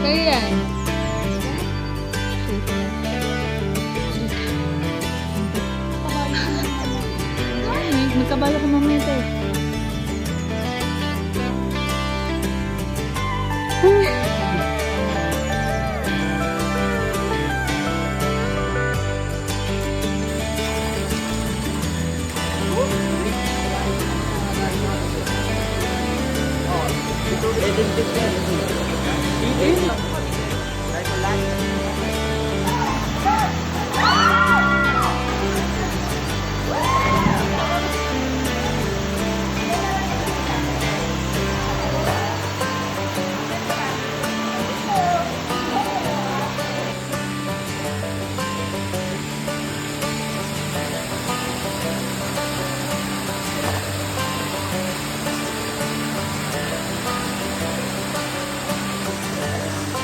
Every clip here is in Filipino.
Kaya yan. Magkabalo ka mamaya tayo.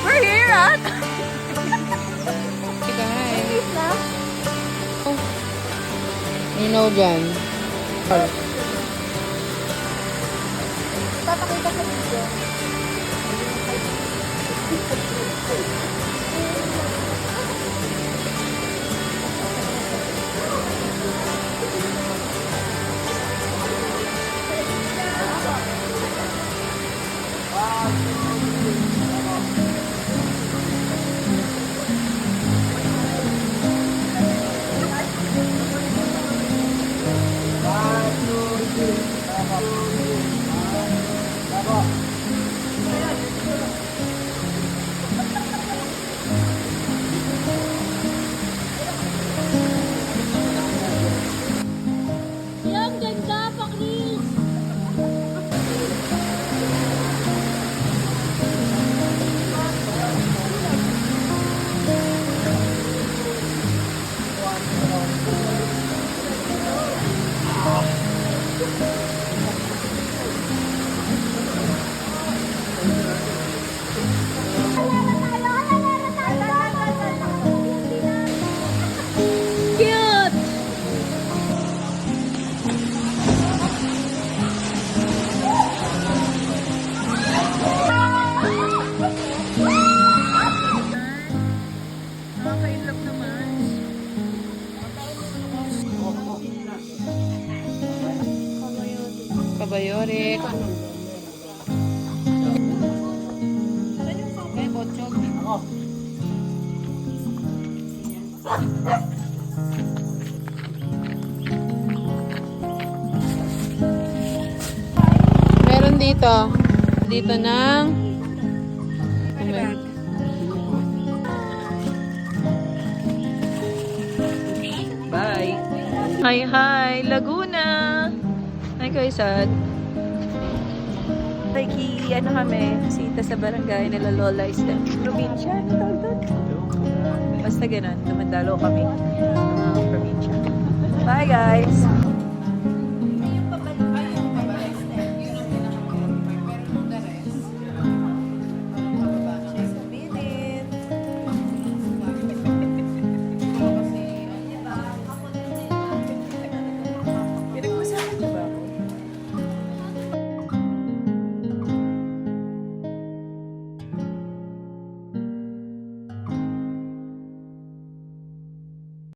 We're here at... You know dyan. Papakita sa video. Yung ganda pa, Chris! Cute! Nakaka-inlove naman. Kabayorik. Meron dito. Dito ng... Bye. Hi, hi. Laguna. Hi, Kaisad. Ano kami, sita sa barangay nila Lola Isla. Probinsya, ano tawag doon? Basta ganun, dumadalo kami ng mga probinsya. Bye guys!